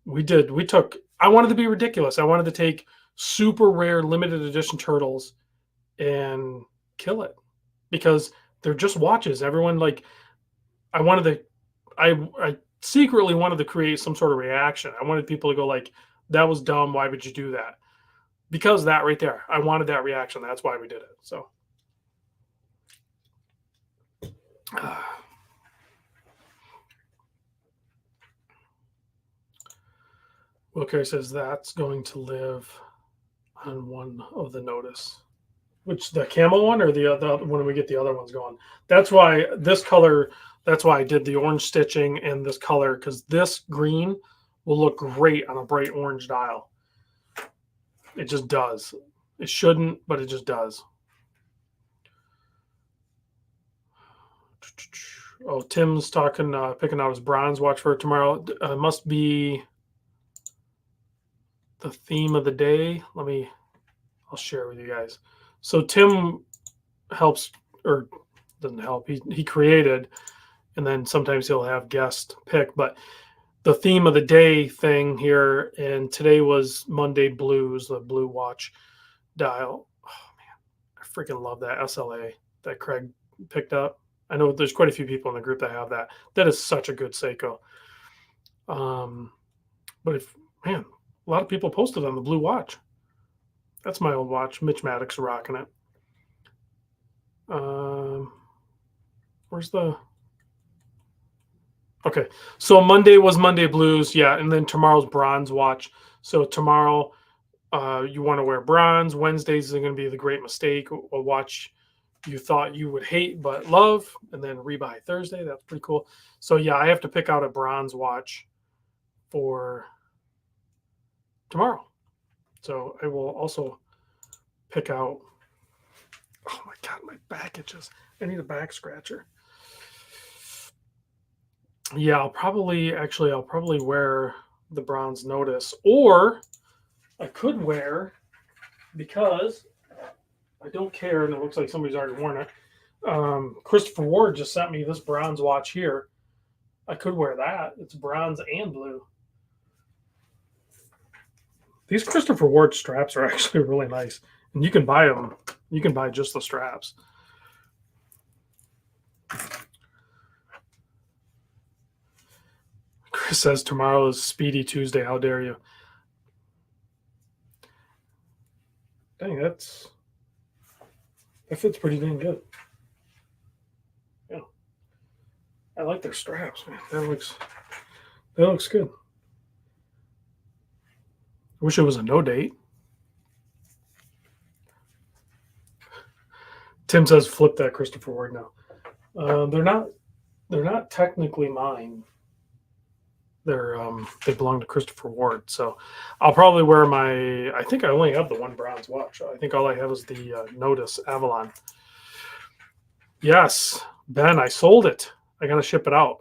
we took. I wanted to be ridiculous. I wanted to take super rare limited edition turtles and kill it because they're just watches. Everyone like I wanted to. I secretly wanted to create some sort of reaction. I wanted people to go like, "That was dumb. Why would you do that?" Because that right there, I wanted that reaction. That's why we did it. So. Wilker says that's going to live on one of the notice. Which the camel one or the other when we get the other ones going? That's why this color. That's why I did the orange stitching and this color because this green will look great on a bright orange dial. It just does. It shouldn't, but it just does. Oh, Tim's talking, picking out his bronze watch for tomorrow. Must be the theme of the day. I'll share with you guys. So Tim helps, or doesn't help. He created, and then sometimes he'll have guest pick. But the theme of the day thing here, and today was Monday Blues, the blue watch dial. Oh man, I freaking love that SLA that Craig picked up. I know there's quite a few people in the group that have that. That is such a good Seiko. But if man, a lot of people posted on the blue watch. That's my old watch. Mitch Maddox rocking it. Where's the? Okay, so Monday was Monday Blues, yeah, and then tomorrow's bronze watch. So tomorrow, you want to wear bronze. Wednesdays is going to be the great mistake, a watch you thought you would hate but love, and then rebuy Thursday. That's pretty cool. So yeah, I have to pick out a bronze watch for tomorrow. So I will also pick out. Oh my god, my back itches. I need a back scratcher. Yeah, I'll probably wear the bronze notice, or I could wear because I don't care, and it looks like somebody's already worn it. Christopher Ward just sent me this bronze watch here. I could wear that. It's bronze and blue. These Christopher Ward straps are actually really nice, and you can buy them. You can buy just the straps. Chris says tomorrow is Speedy Tuesday. How dare you? Dang, that fits pretty dang good. Yeah, I like their straps, man. That looks good. I wish it was a no date. Tim says flip that Christopher Ward now. They're not technically mine. They belong to Christopher Ward. So I'll probably wear my. I think I only have the one bronze watch. I think all I have is the Notice Avalon. Yes, Ben, I sold it. I got to ship it out.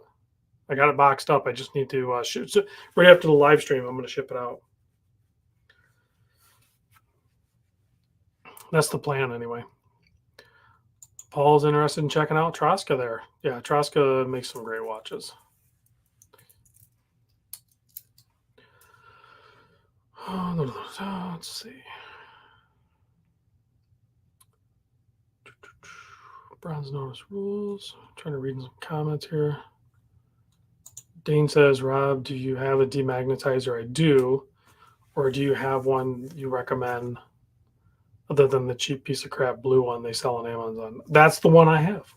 I got it boxed up. I just need to ship. So right after the live stream, I'm going to ship it out. That's the plan anyway. Paul's interested in checking out Troska there. Yeah, Troska makes some great watches. Let's see. Bronze Notice rules. I'm trying to read some comments here. Dane says, Rob, do you have a demagnetizer? I do. Or do you have one you recommend other than the cheap piece of crap blue one they sell on Amazon? That's the one I have.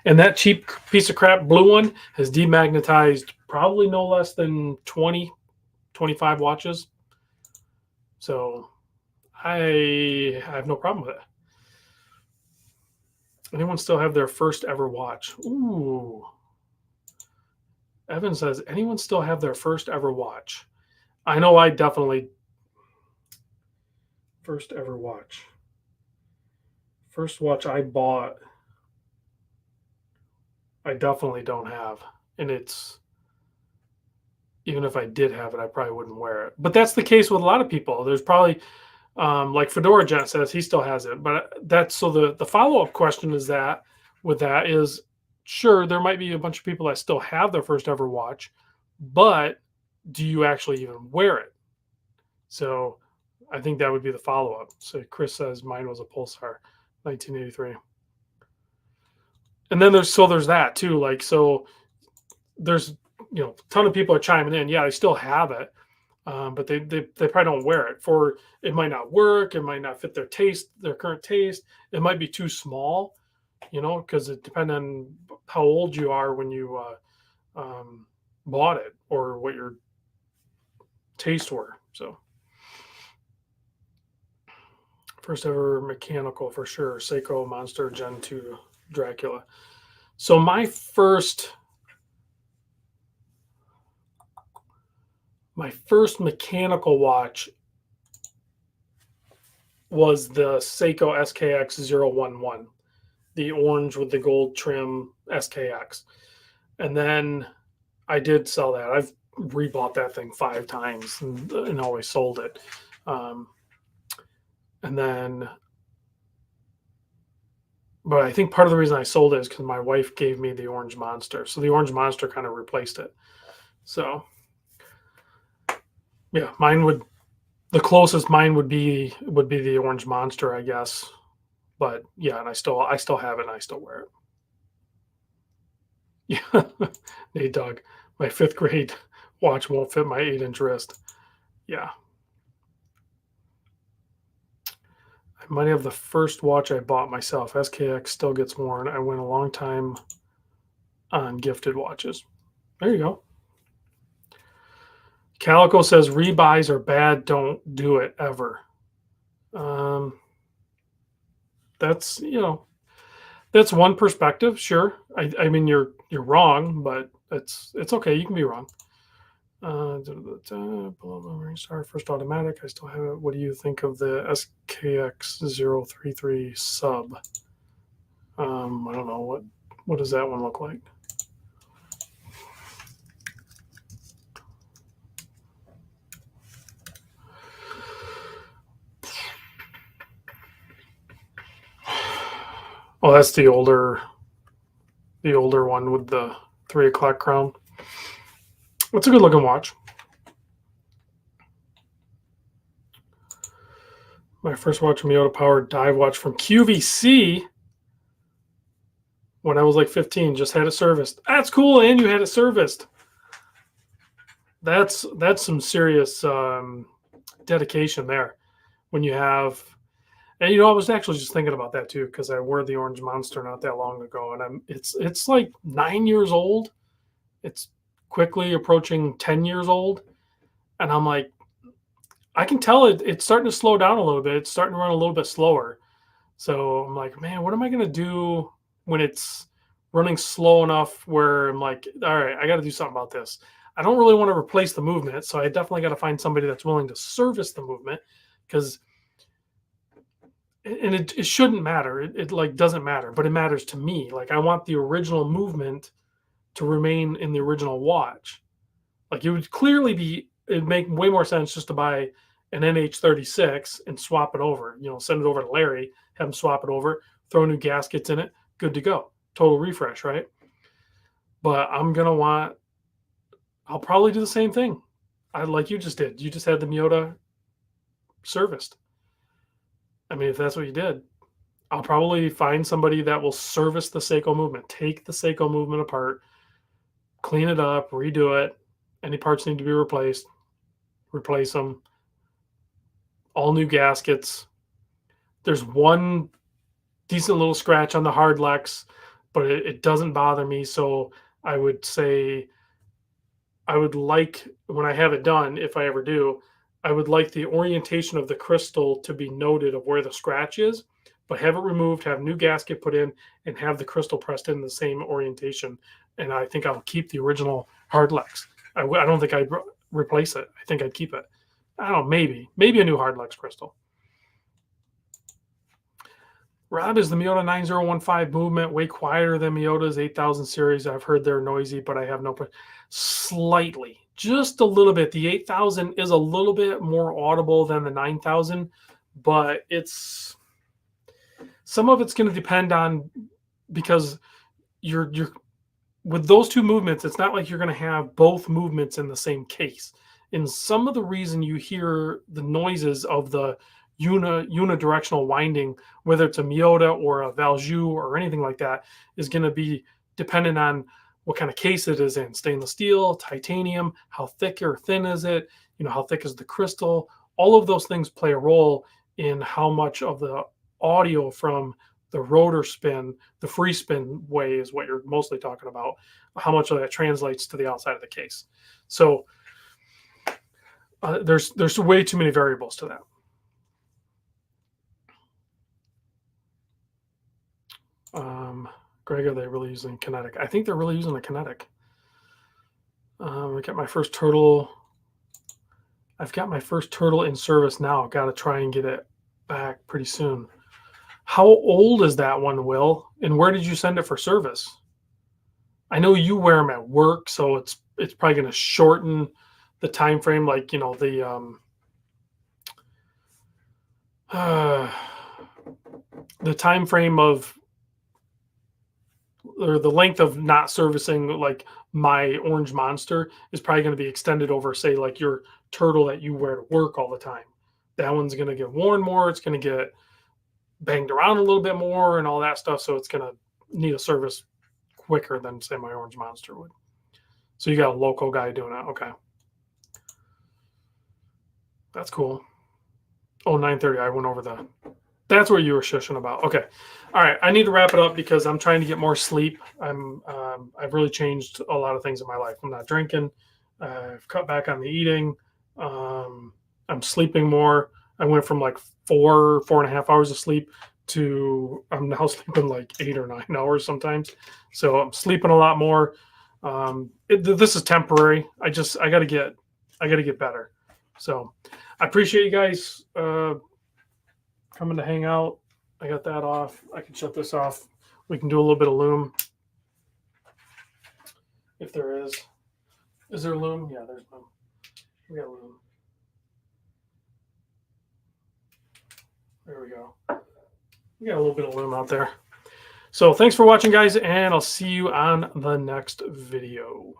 And that cheap piece of crap blue one has demagnetized probably no less than 20, 25 watches. So I have no problem with it. Anyone still have their first ever watch? Ooh. Evan says, anyone still have their first ever watch? I know I definitely. First ever watch. First watch I bought, I definitely don't have. And it's, even if I did have it, I probably wouldn't wear it. But that's the case with a lot of people. There's probably, like Fedora Gent says, he still has it. But that's, so the follow-up question is sure, there might be a bunch of people that still have their first ever watch, but do you actually even wear it? So I think that would be the follow up. So Chris says mine was a Pulsar, 1983. And then there's that too. Like, so there's, a ton of people are chiming in. Yeah, I still have it, but they probably don't wear it. For it might not work. It might not fit their taste, their current taste. It might be too small, because it depends on how old you are when you bought it or what your tastes were. So first ever mechanical for sure. Seiko Monster Gen 2 Dracula. So my first mechanical watch was the Seiko SKX 011, the orange with the gold trim SKX. And then I did sell that. I've rebought that thing 5 times and always sold it. Um, and then, but I think part of the reason I sold it is because my wife gave me the Orange Monster. So the Orange Monster kind of replaced it. So yeah, the closest mine would be the Orange Monster, I guess. But yeah, and I still have it and I still wear it. Yeah. Hey Doug, my 5th grade watch won't fit my 8-inch wrist. Yeah. I might have the first watch I bought myself. SKX still gets worn. I went a long time on gifted watches. There you go. Calico says rebuys are bad. Don't do it ever. Um, that's that's one perspective. Sure. I mean you're wrong, but it's okay. You can be wrong. Star first automatic. I still have it. What do you think of the SKX 033 sub? I don't know what does that one look like. Oh, that's the older one with the 3 o'clock crown. It's a good looking watch. My first watch, Miyota powered dive watch from QVC when I was like 15. Just had it serviced. That's cool, and you had it serviced. That's some serious dedication there. When you have, and I was actually just thinking about that too because I wore the Orange Monster not that long ago, and it's like 9 years old. It's quickly approaching 10 years old, and I'm like, I can tell it's starting to slow down a little bit. It's starting to run a little bit slower. So I'm like, man, what am I going to do when it's running slow enough where I'm like, all right, I got to do something about this. I don't really want to replace the movement. So I definitely got to find somebody that's willing to service the movement because, and it shouldn't matter. It like doesn't matter, but it matters to me. Like I want the original movement to remain in the original watch. Like it'd make way more sense just to buy an NH36 and swap it over, send it over to Larry, have him swap it over, throw new gaskets in it, good to go. Total refresh, right? But I'll probably do the same thing. Like you just did. You just had the Miyota serviced. I mean, if that's what you did, I'll probably find somebody that will service the Seiko movement, take the Seiko movement apart, clean it up, redo it. Any parts need to be replaced, replace them. All new gaskets. There's one decent little scratch on the hard Lex, but it doesn't bother me. So I would say I would like, when I have it done, if I ever do, I would like the orientation of the crystal to be noted of where the scratch is, but have it removed, have new gasket put in, and have the crystal pressed in the same orientation. And I think I'll keep the original hard Lex. I don't think I'd replace it. I think I'd keep it. I don't know, maybe a new hard Lex crystal. Rob, is the Miyota 9015 movement way quieter than Miyota's 8000 series? I've heard they're noisy, but I have no slightly, just a little bit. The 8000 is a little bit more audible than the 9000, but some of it's going to depend on, because you're with those two movements, it's not like you're going to have both movements in the same case. And some of the reason you hear the noises of the unidirectional winding, whether it's a Miyota or a Valjoux or anything like that, is going to be dependent on what kind of case it is in: stainless steel, titanium, how thick or thin is it, how thick is the crystal. All of those things play a role in how much of the audio from the rotor spin, the free spin way is what you're mostly talking about, how much of that translates to the outside of the case. So there's way too many variables to that. Greg, are they really using kinetic? I think they're really using the kinetic. I got my first turtle. I've got my first turtle in service now. Got to try and get it back pretty soon. How old is that one, Will? And where did you send it for service? I know you wear them at work, so it's probably going to shorten the time frame. Like the time frame of, or the length of not servicing, like my orange monster, is probably going to be extended over, say, like your turtle that you wear to work all the time. That one's going to get worn more. It's going to get banged around a little bit more and all that stuff. So it's going to need a service quicker than, say, my orange monster would. So you got a local guy doing it. Okay. That's cool. Oh, 9:30. I went over the. That's what you were shushing about. Okay. All right. I need to wrap it up because I'm trying to get more sleep. I've really changed a lot of things in my life. I'm not drinking. I've cut back on the eating. I'm sleeping more. I went from like 4.5 hours of sleep to I'm now sleeping like 8 or 9 hours sometimes. So I'm sleeping a lot more. This is temporary. I got to get better. So I appreciate you guys coming to hang out. I got that off. I can shut this off. We can do a little bit of loom. If there is. Is there loom? Yeah, there's loom. We got loom. There we go. We got a little bit of loom out there. So thanks for watching, guys, and I'll see you on the next video.